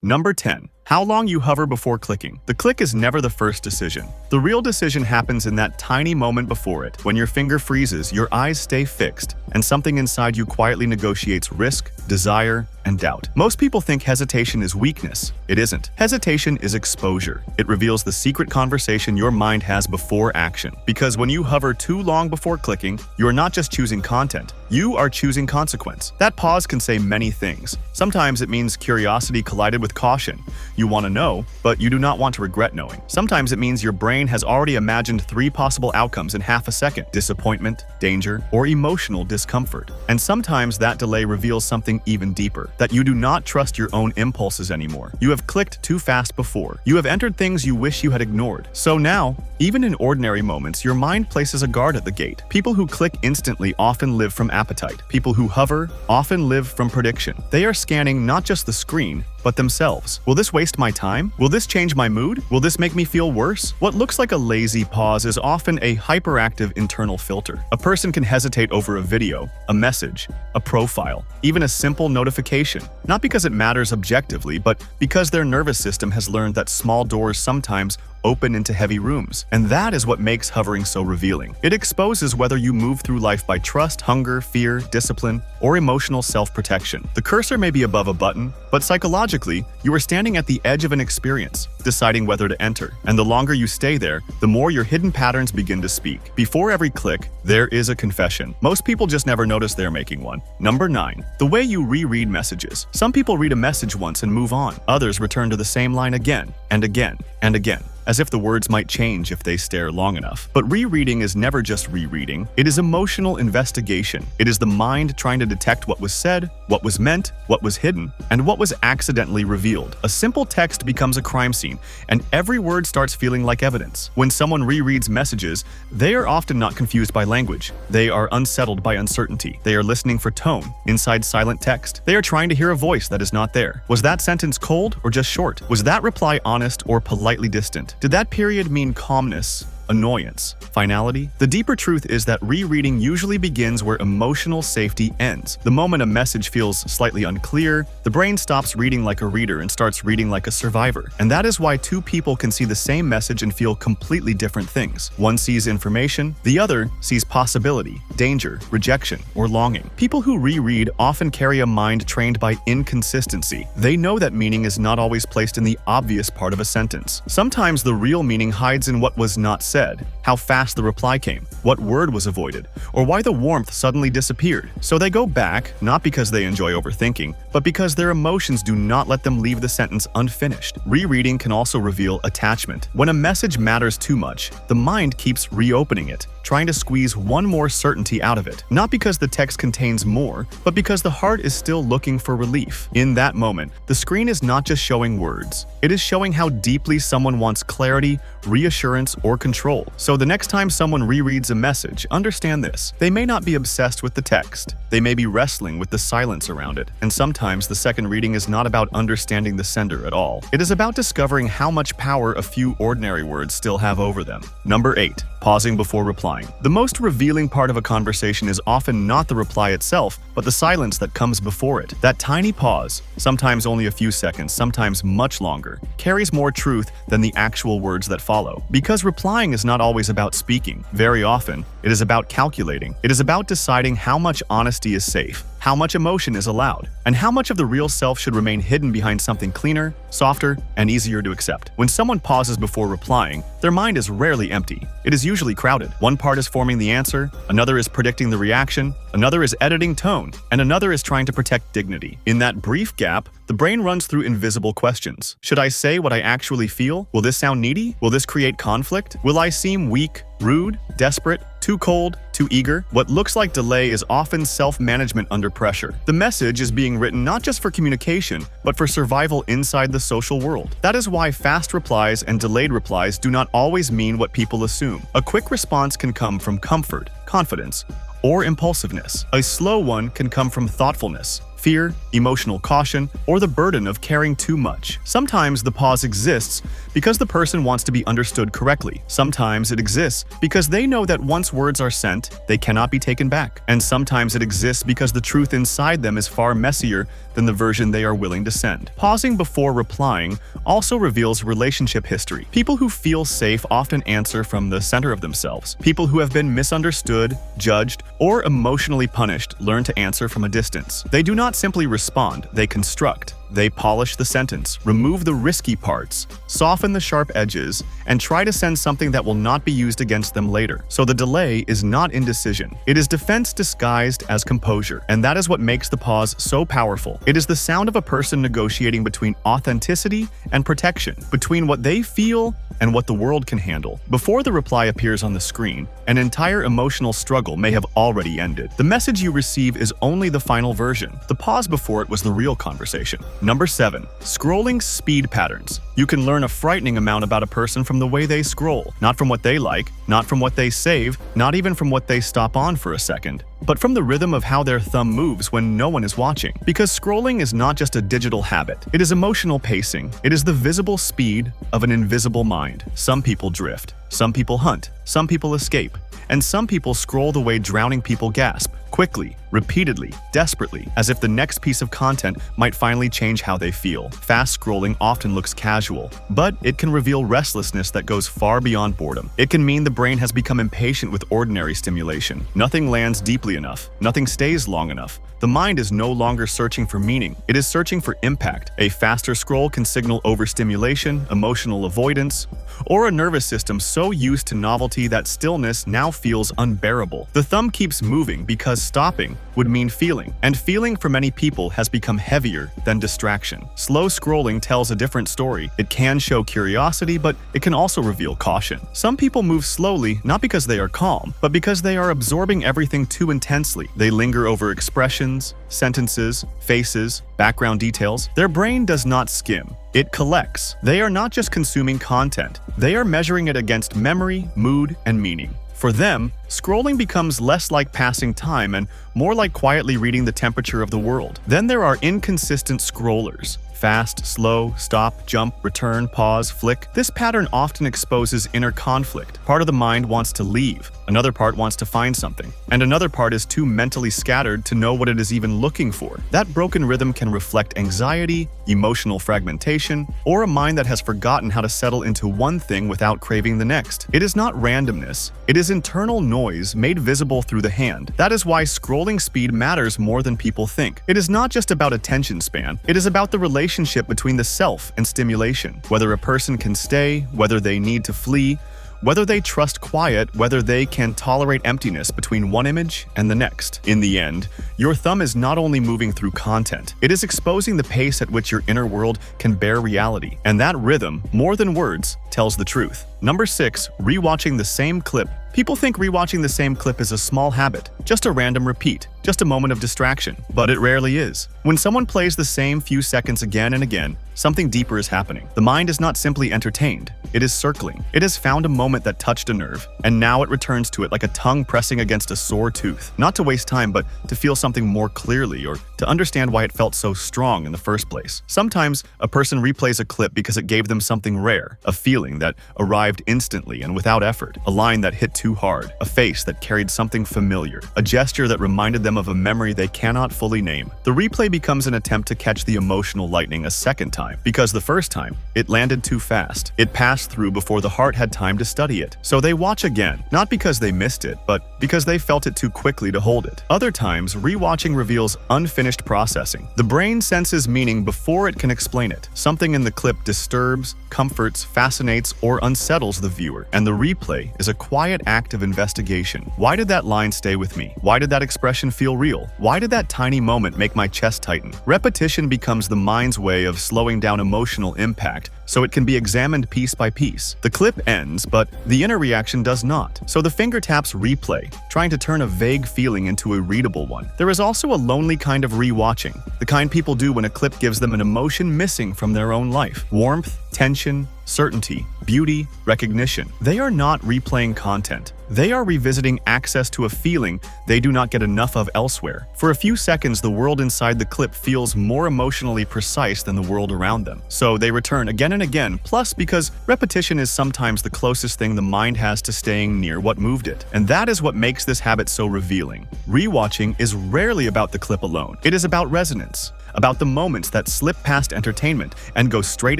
Number 10. How long you hover before clicking. The click is never the first decision. The real decision happens in that tiny moment before it. When your finger freezes, your eyes stay fixed, and something inside you quietly negotiates risk, desire, and doubt. Most people think hesitation is weakness. It isn't. Hesitation is exposure. It reveals the secret conversation your mind has before action. Because when you hover too long before clicking, you are not just choosing content, you are choosing consequence. That pause can say many things. Sometimes it means curiosity collided with caution. You want to know, but you do not want to regret knowing. Sometimes it means your brain has already imagined 3 possible outcomes in half a second: disappointment, danger, or emotional discomfort. And sometimes that delay reveals something even deeper, that you do not trust your own impulses anymore. You have clicked too fast before. You have entered things you wish you had ignored. So now, even in ordinary moments, your mind places a guard at the gate. People who click instantly often live from appetite. People who hover often live from prediction. They are scanning not just the screen, but themselves. Will this waste my time? Will this change my mood? Will this make me feel worse? What looks like a lazy pause is often a hyperactive internal filter. A person can hesitate over a video, a message, a profile, even a simple notification, not because it matters objectively, but because their nervous system has learned that small doors sometimes open into heavy rooms. And that is what makes hovering so revealing. It exposes whether you move through life by trust, hunger, fear, discipline, or emotional self-protection. The cursor may be above a button, but psychologically, you are standing at the edge of an experience, deciding whether to enter. And the longer you stay there, the more your hidden patterns begin to speak. Before every click, there is a confession. Most people just never notice they're making one. Number 9. The way you reread messages. Some people read a message once and move on. Others return to the same line again and again and again, as if the words might change if they stare long enough. But rereading is never just rereading. It is emotional investigation. It is the mind trying to detect what was said, what was meant, what was hidden, and what was accidentally revealed. A simple text becomes a crime scene, and every word starts feeling like evidence. When someone rereads messages, they are often not confused by language. They are unsettled by uncertainty. They are listening for tone inside silent text. They are trying to hear a voice that is not there. Was that sentence cold or just short? Was that reply honest or politely distant? Did that period mean calmness, annoyance, finality? The deeper truth is that rereading usually begins where emotional safety ends. The moment a message feels slightly unclear, the brain stops reading like a reader and starts reading like a survivor. And that is why two people can see the same message and feel completely different things. One sees information, the other sees possibility, danger, rejection, or longing. People who reread often carry a mind trained by inconsistency. They know that meaning is not always placed in the obvious part of a sentence. Sometimes the real meaning hides in what was not said, how fast the reply came, what word was avoided, or why the warmth suddenly disappeared. So they go back, not because they enjoy overthinking, but because their emotions do not let them leave the sentence unfinished. Rereading can also reveal attachment. When a message matters too much, the mind keeps reopening it, trying to squeeze one more certainty out of it. Not because the text contains more, but because the heart is still looking for relief. In that moment, the screen is not just showing words. It is showing how deeply someone wants clarity, reassurance, or control. So the next time someone rereads a message, understand this. They may not be obsessed with the text. They may be wrestling with the silence around it. And sometimes the second reading is not about understanding the sender at all. It is about discovering how much power a few ordinary words still have over them. Number 8. Pausing before replying. The most revealing part of a conversation is often not the reply itself, but the silence that comes before it. That tiny pause, sometimes only a few seconds, sometimes much longer, carries more truth than the actual words that follow. Because replying is not always about speaking. Very often, it is about calculating. It is about deciding how much honesty is safe, how much emotion is allowed, and how much of the real self should remain hidden behind something cleaner, softer, and easier to accept. When someone pauses before replying, their mind is rarely empty. It is usually crowded. One part is forming the answer, another is predicting the reaction, another is editing tone, and another is trying to protect dignity. In that brief gap, the brain runs through invisible questions. Should I say what I actually feel? Will this sound needy? Will this create conflict? Will I seem weak, rude, desperate, too cold, too eager? What looks like delay is often self-management under pressure. The message is being written not just for communication, but for survival inside the social world. That is why fast replies and delayed replies do not always mean what people assume. A quick response can come from comfort, confidence, or impulsiveness. A slow one can come from thoughtfulness, fear, emotional caution, or the burden of caring too much. Sometimes the pause exists because the person wants to be understood correctly. Sometimes it exists because they know that once words are sent, they cannot be taken back. And sometimes it exists because the truth inside them is far messier than the version they are willing to send. Pausing before replying also reveals relationship history. People who feel safe often answer from the center of themselves. People who have been misunderstood, judged, or emotionally punished learn to answer from a distance. They do not simply respond, they construct. They polish the sentence, remove the risky parts, soften the sharp edges, and try to send something that will not be used against them later. So the delay is not indecision. It is defense disguised as composure, and that is what makes the pause so powerful. It is the sound of a person negotiating between authenticity and protection, between what they feel and what the world can handle. Before the reply appears on the screen, an entire emotional struggle may have already ended. The message you receive is only the final version. The pause before it was the real conversation. Number 7. Scrolling speed patterns. You can learn a frightening amount about a person from the way they scroll, not from what they like, not from what they save, not even from what they stop on for a second, but from the rhythm of how their thumb moves when no one is watching. Because scrolling is not just a digital habit, it is emotional pacing. It is the visible speed of an invisible mind. Some people drift, some people hunt, some people escape, and some people scroll the way drowning people gasp, quickly, repeatedly, desperately, as if the next piece of content might finally change how they feel. Fast scrolling often looks casual, but it can reveal restlessness that goes far beyond boredom. It can mean the brain has become impatient with ordinary stimulation. Nothing lands deeply enough. Nothing stays long enough. The mind is no longer searching for meaning. It is searching for impact. A faster scroll can signal overstimulation, emotional avoidance, or a nervous system so used to novelty that stillness now feels unbearable. The thumb keeps moving because stopping would mean feeling, and feeling for many people has become heavier than distraction. Slow scrolling tells a different story. It can show curiosity, but it can also reveal caution. Some people move slowly not because they are calm, but because they are absorbing everything too intensely. They linger over expressions, sentences, faces, background details. Their brain does not skim. It collects. They are not just consuming content. They are measuring it against memory, mood, and meaning. For them, scrolling becomes less like passing time and more like quietly reading the temperature of the world. Then there are inconsistent scrollers. Fast, slow, stop, jump, return, pause, flick. This pattern often exposes inner conflict. Part of the mind wants to leave, another part wants to find something, and another part is too mentally scattered to know what it is even looking for. That broken rhythm can reflect anxiety, emotional fragmentation, or a mind that has forgotten how to settle into one thing without craving the next. It is not randomness, it is internal noise made visible through the hand. That is why scrolling speed matters more than people think. It is not just about attention span, it is about the relationship between the self and stimulation. Whether a person can stay, whether they need to flee, whether they trust quiet, whether they can tolerate emptiness between one image and the next. In the end, your thumb is not only moving through content, it is exposing the pace at which your inner world can bear reality. And that rhythm, more than words, tells the truth. Number 6. Rewatching the same clip. People think rewatching the same clip is a small habit, just a random repeat, just a moment of distraction. But it rarely is. When someone plays the same few seconds again and again, something deeper is happening. The mind is not simply entertained, it is circling. It has found a moment that touched a nerve, and now it returns to it like a tongue pressing against a sore tooth. Not to waste time, but to feel something more clearly or to understand why it felt so strong in the first place. Sometimes a person replays a clip because it gave them something rare, a feeling that arrived instantly and without effort, a line that hit too hard, a face that carried something familiar, a gesture that reminded them of a memory they cannot fully name. The replay becomes an attempt to catch the emotional lightning a second time, because the first time, it landed too fast. It passed through before the heart had time to study it. So they watch again, not because they missed it, but because they felt it too quickly to hold it. Other times, rewatching reveals unfinished processing. The brain senses meaning before it can explain it. Something in the clip disturbs, comforts, fascinates, or unsettles the viewer, and the replay is a quiet act of investigation. Why did that line stay with me? Why did that expression feel real? Why did that tiny moment make my chest tighten? Repetition becomes the mind's way of slowing down emotional impact so it can be examined piece by piece. The clip ends, but the inner reaction does not. So the finger taps replay, trying to turn a vague feeling into a readable one. There is also a lonely kind of rewatching, the kind people do when a clip gives them an emotion missing from their own life. Warmth, attention, certainty, beauty, recognition. They are not replaying content. They are revisiting access to a feeling they do not get enough of elsewhere. For a few seconds, the world inside the clip feels more emotionally precise than the world around them. So they return again and again, plus because repetition is sometimes the closest thing the mind has to staying near what moved it. And that is what makes this habit so revealing. Rewatching is rarely about the clip alone. It is about resonance, about the moments that slip past entertainment and go straight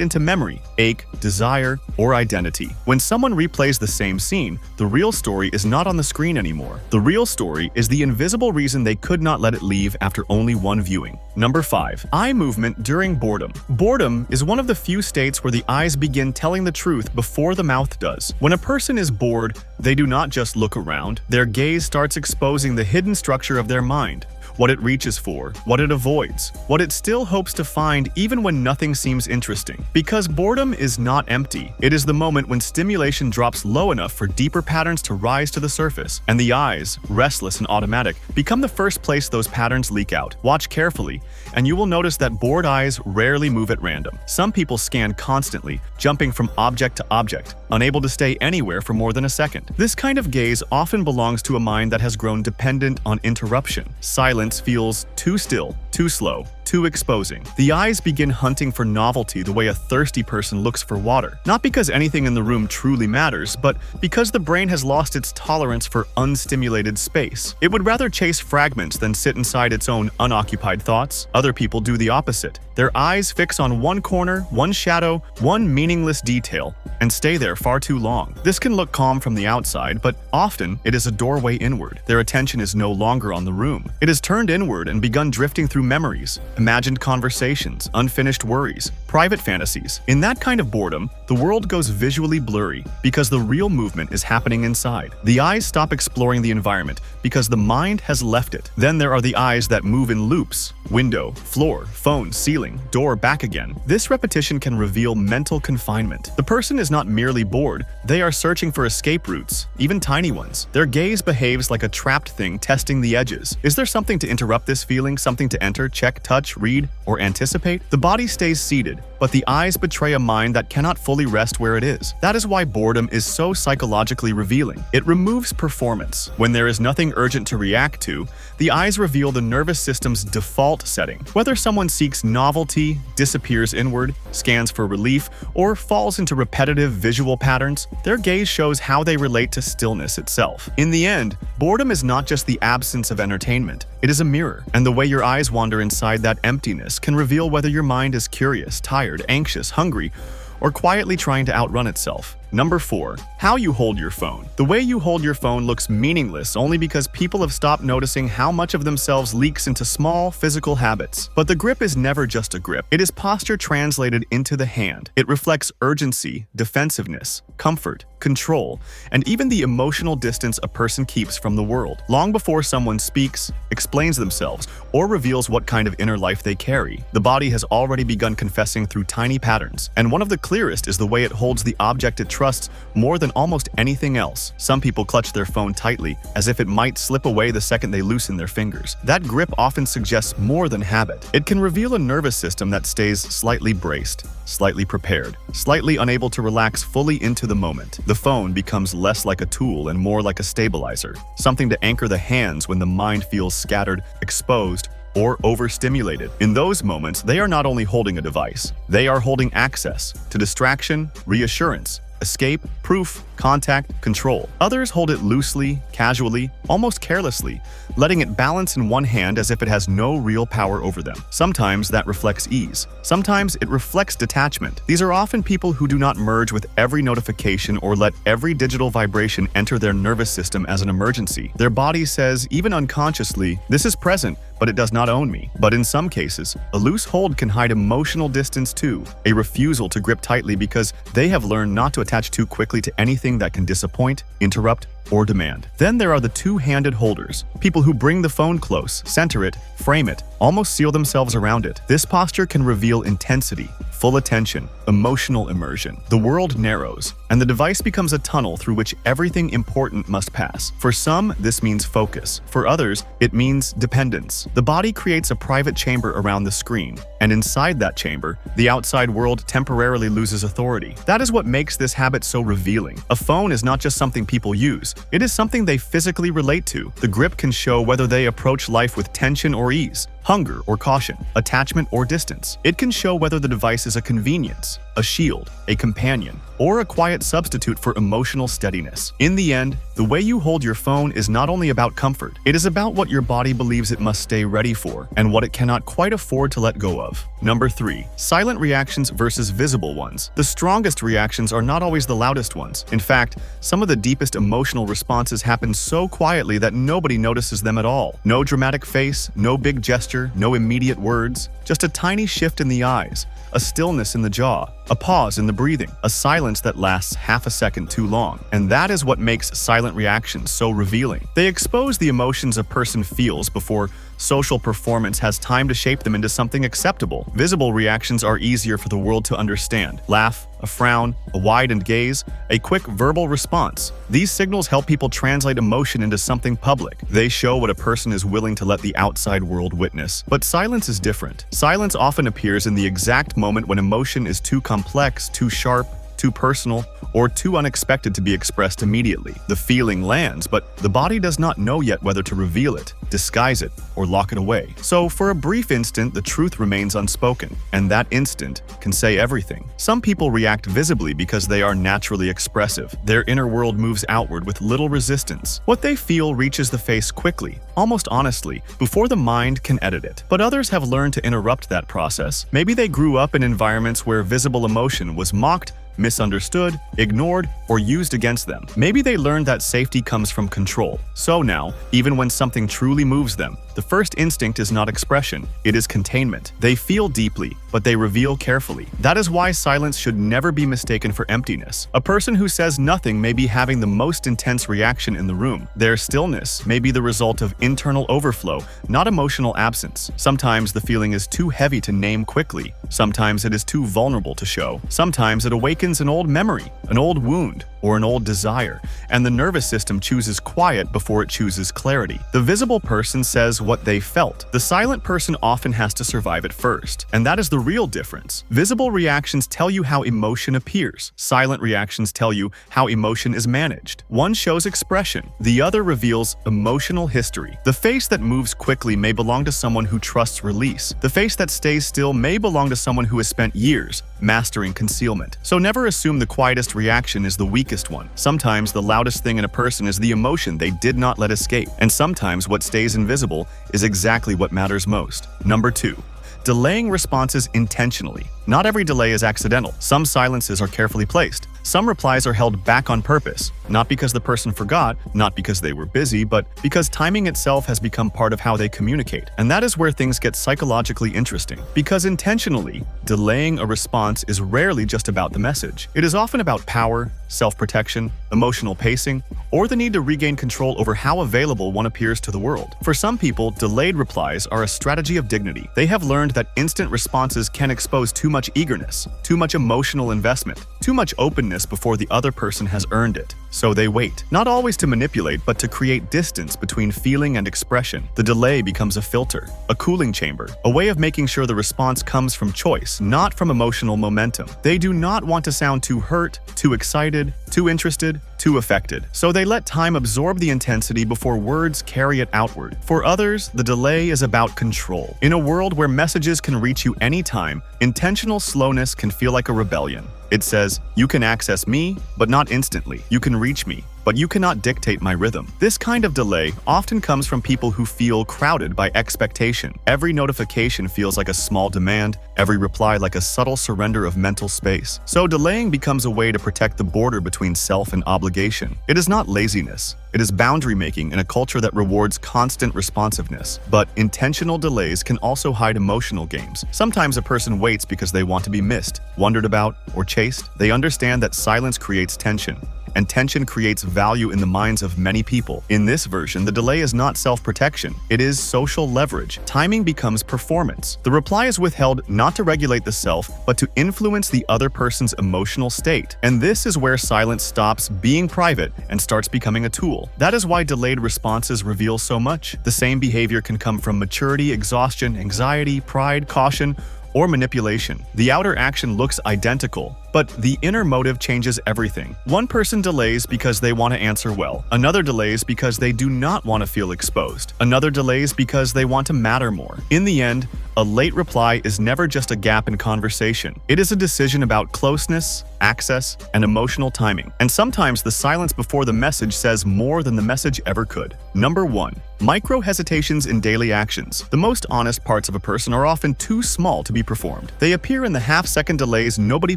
into memory, ache, desire, or identity. When someone replays the same scene, the real story is not on the screen anymore. The real story is the invisible reason they could not let it leave after only one viewing. Number 5. Eye movement during boredom. Boredom is one of the few states where the eyes begin telling the truth before the mouth does. When a person is bored, they do not just look around. Their gaze starts exposing the hidden structure of their mind. What it reaches for, what it avoids, what it still hopes to find even when nothing seems interesting. Because boredom is not empty, it is the moment when stimulation drops low enough for deeper patterns to rise to the surface, and the eyes, restless and automatic, become the first place those patterns leak out. Watch carefully, and you will notice that bored eyes rarely move at random. Some people scan constantly, jumping from object to object, unable to stay anywhere for more than a second. This kind of gaze often belongs to a mind that has grown dependent on interruption. Silence feels too still, too slow, too exposing. The eyes begin hunting for novelty the way a thirsty person looks for water. Not because anything in the room truly matters, but because the brain has lost its tolerance for unstimulated space. It would rather chase fragments than sit inside its own unoccupied thoughts. Other people do the opposite. Their eyes fix on one corner, one shadow, one meaningless detail, and stay there far too long. This can look calm from the outside, but often it is a doorway inward. Their attention is no longer on the room. It has turned inward and begun drifting through memories, imagined conversations, unfinished worries, private fantasies. In that kind of boredom, the world goes visually blurry because the real movement is happening inside. The eyes stop exploring the environment because the mind has left it. Then there are the eyes that move in loops: window, floor, phone, ceiling, door, back again. This repetition can reveal mental confinement. The person is not merely bored, they are searching for escape routes, even tiny ones. Their gaze behaves like a trapped thing testing the edges. Is there something to interrupt this feeling, something to enter, check, touch, read, or anticipate? The body stays seated, but the eyes betray a mind that cannot fully rest where it is. That is why boredom is so psychologically revealing. It removes performance. When there is nothing urgent to react to, the eyes reveal the nervous system's default setting. Whether someone seeks novelty, disappears inward, scans for relief, or falls into repetitive visual patterns, their gaze shows how they relate to stillness itself. In the end, boredom is not just the absence of entertainment. It is a mirror, and the way your eyes wander inside that emptiness can reveal whether your mind is curious, tired, anxious, hungry, or quietly trying to outrun itself. Number 4. How you hold your phone. The way you hold your phone looks meaningless only because people have stopped noticing how much of themselves leaks into small, physical habits. But the grip is never just a grip. It is posture translated into the hand. It reflects urgency, defensiveness, comfort, control, and even the emotional distance a person keeps from the world. Long before someone speaks, explains themselves, or reveals what kind of inner life they carry, the body has already begun confessing through tiny patterns. And one of the clearest is the way it holds the object it trusts more than almost anything else. Some people clutch their phone tightly, as if it might slip away the second they loosen their fingers. That grip often suggests more than habit. It can reveal a nervous system that stays slightly braced, slightly prepared, slightly unable to relax fully into the moment. The phone becomes less like a tool and more like a stabilizer, something to anchor the hands when the mind feels scattered, exposed, or overstimulated. In those moments, they are not only holding a device, they are holding access to distraction, reassurance, escape, proof, contact, control. Others hold it loosely, casually, almost carelessly, letting it balance in one hand as if it has no real power over them. Sometimes that reflects ease. Sometimes it reflects detachment. These are often people who do not merge with every notification or let every digital vibration enter their nervous system as an emergency. Their body says, even unconsciously, this is present, but it does not own me. But in some cases, a loose hold can hide emotional distance too, a refusal to grip tightly because they have learned not to attach too quickly to anything that can disappoint, interrupt, or demand. Then there are the two-handed holders, people who bring the phone close, center it, frame it, almost seal themselves around it. This posture can reveal intensity, full attention, emotional immersion. The world narrows, and the device becomes a tunnel through which everything important must pass. For some, this means focus. For others, it means dependence. The body creates a private chamber around the screen, and inside that chamber, the outside world temporarily loses authority. That is what makes this habit so revealing. A phone is not just something people use, it is something they physically relate to. The grip can show whether they approach life with tension or ease, hunger or caution, attachment or distance. It can show whether the device is a convenience, a shield, a companion, or a quiet substitute for emotional steadiness. In the end, the way you hold your phone is not only about comfort, it is about what your body believes it must stay ready for and what it cannot quite afford to let go of. Number 3. Silent reactions versus visible ones. The strongest reactions are not always the loudest ones. In fact, some of the deepest emotional responses happen so quietly that nobody notices them at all. No dramatic face, no big gesture, no immediate words, just a tiny shift in the eyes, a stillness in the jaw, a pause in the breathing, a silence that lasts half a second too long. And that is what makes silent reactions so revealing. They expose the emotions a person feels before social performance has time to shape them into something acceptable. Visible reactions are easier for the world to understand. Laugh, a frown, a widened gaze, a quick verbal response. These signals help people translate emotion into something public. They show what a person is willing to let the outside world witness. But silence is different. Silence often appears in the exact moment when emotion is too complex, too sharp, too personal, or too unexpected to be expressed immediately. The feeling lands, but the body does not know yet whether to reveal it, disguise it, or lock it away. So for a brief instant, the truth remains unspoken, and that instant can say everything. Some people react visibly because they are naturally expressive. Their inner world moves outward with little resistance. What they feel reaches the face quickly, almost honestly, before the mind can edit it. But others have learned to interrupt that process. Maybe they grew up in environments where visible emotion was mocked, misunderstood, ignored, or used against them. Maybe they learned that safety comes from control. So now, even when something truly moves them, the first instinct is not expression, it is containment. They feel deeply, but they reveal carefully. That is why silence should never be mistaken for emptiness. A person who says nothing may be having the most intense reaction in the room. Their stillness may be the result of internal overflow, not emotional absence. Sometimes the feeling is too heavy to name quickly. Sometimes it is too vulnerable to show. Sometimes it awakens an old memory, an old wound, or an old desire, and the nervous system chooses quiet before it chooses clarity. The visible person says what they felt. The silent person often has to survive it first, and that is the real difference. Visible reactions tell you how emotion appears. Silent reactions tell you how emotion is managed. One shows expression, the other reveals emotional history. The face that moves quickly may belong to someone who trusts release. The face that stays still may belong to someone who has spent years mastering concealment. So never assume the quietest reaction is the weakest one. Sometimes the loudest thing in a person is the emotion they did not let escape, and sometimes what stays invisible is exactly what matters most. Number 2. Delaying responses intentionally. Not every delay is accidental. Some silences are carefully placed. Some replies are held back on purpose, not because the person forgot, not because they were busy, but because timing itself has become part of how they communicate. And that is where things get psychologically interesting. Because intentionally, delaying a response is rarely just about the message. It is often about power, self-protection, emotional pacing, or the need to regain control over how available one appears to the world. For some people, delayed replies are a strategy of dignity. They have learned that instant responses can expose too much eagerness, too much emotional investment, too much openness before the other person has earned it. So they wait, not always to manipulate, but to create distance between feeling and expression. The delay becomes a filter, a cooling chamber, a way of making sure the response comes from choice, not from emotional momentum. They do not want to sound too hurt, too excited, too interested, too affected. So they let time absorb the intensity before words carry it outward. For others, the delay is about control. In a world where messages can reach you anytime, intentional slowness can feel like a rebellion. It says, you can access me, but not instantly. You can reach me, but you cannot dictate my rhythm. This kind of delay often comes from people who feel crowded by expectation. Every notification feels like a small demand, every reply like a subtle surrender of mental space. So delaying becomes a way to protect the border between self and obligation. It is not laziness. It is boundary making in a culture that rewards constant responsiveness. But intentional delays can also hide emotional games. Sometimes a person waits because they want to be missed, wondered about, or chased. They understand that silence creates tension, and tension creates value in the minds of many people. In this version, the delay is not self-protection, it is social leverage. Timing becomes performance. The reply is withheld not to regulate the self, but to influence the other person's emotional state. And this is where silence stops being private and starts becoming a tool. That is why delayed responses reveal so much. The same behavior can come from maturity, exhaustion, anxiety, pride, caution, or manipulation. The outer action looks identical, but the inner motive changes everything. One person delays because they want to answer well. Another delays because they do not want to feel exposed. Another delays because they want to matter more. In the end, a late reply is never just a gap in conversation. It is a decision about closeness, access, and emotional timing. And sometimes the silence before the message says more than the message ever could. Number 1. Micro-hesitations in daily actions. The most honest parts of a person are often too small to be performed. They appear in the half-second delays nobody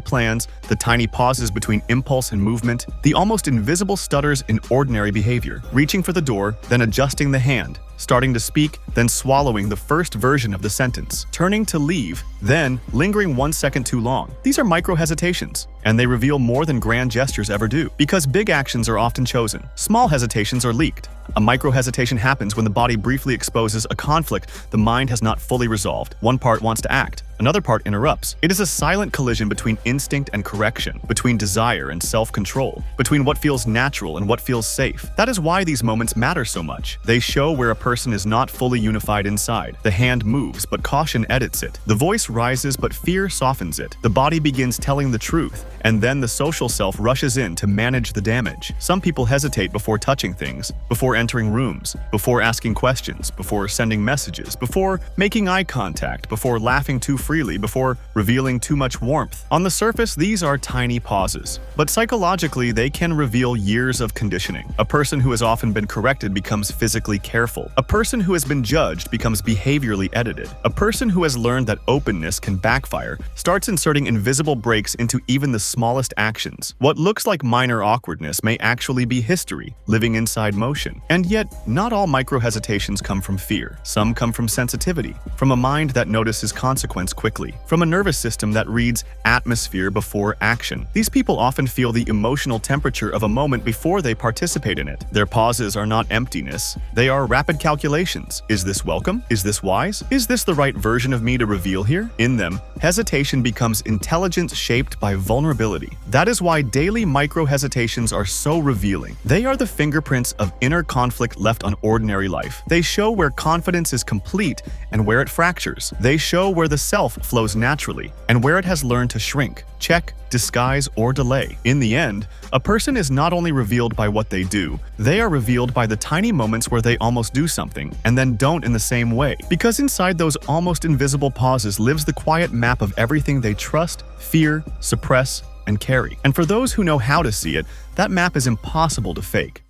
plans, the tiny pauses between impulse and movement, the almost invisible stutters in ordinary behavior, reaching for the door, then adjusting the hand, starting to speak, then swallowing the first version of the sentence, turning to leave, then lingering 1 second too long. These are micro-hesitations, and they reveal more than grand gestures ever do. Because big actions are often chosen, small hesitations are leaked. A micro-hesitation happens when the body briefly exposes a conflict the mind has not fully resolved. One part wants to act, another part interrupts. It is a silent collision between instinct and correction, between desire and self-control, between what feels natural and what feels safe. That is why these moments matter so much. They show where a person is not fully unified inside. The hand moves, but caution edits it. The voice rises, but fear softens it. The body begins telling the truth, and then the social self rushes in to manage the damage. Some people hesitate before touching things, before entering rooms, before asking questions, before sending messages, before making eye contact, before laughing too freely, before revealing too much warmth. On the surface, these are tiny pauses, but psychologically, they can reveal years of conditioning. A person who has often been corrected becomes physically careful. A person who has been judged becomes behaviorally edited. A person who has learned that openness can backfire starts inserting invisible breaks into even the smallest actions. What looks like minor awkwardness may actually be history, living inside motion. And yet, not all micro-hesitations come from fear. Some come from sensitivity, from a mind that notices consequence quickly, from a nervous system that reads atmosphere before action. These people often feel the emotional temperature of a moment before they participate in it. Their pauses are not emptiness, they are rapid calculations. Is this welcome? Is this wise? Is this the right version of me to reveal here? In them, hesitation becomes intelligence shaped by vulnerability. That is why daily micro-hesitations are so revealing. They are the fingerprints of inner conflict left on ordinary life. They show where confidence is complete and where it fractures. They show where the self flows naturally and where it has learned to shrink, check, disguise, or delay. In the end, a person is not only revealed by what they do, they are revealed by the tiny moments where they almost do something and then don't in the same way. Because inside those almost invisible pauses lives the quiet map of everything they trust, fear, suppress, and carry. And for those who know how to see it, that map is impossible to fake.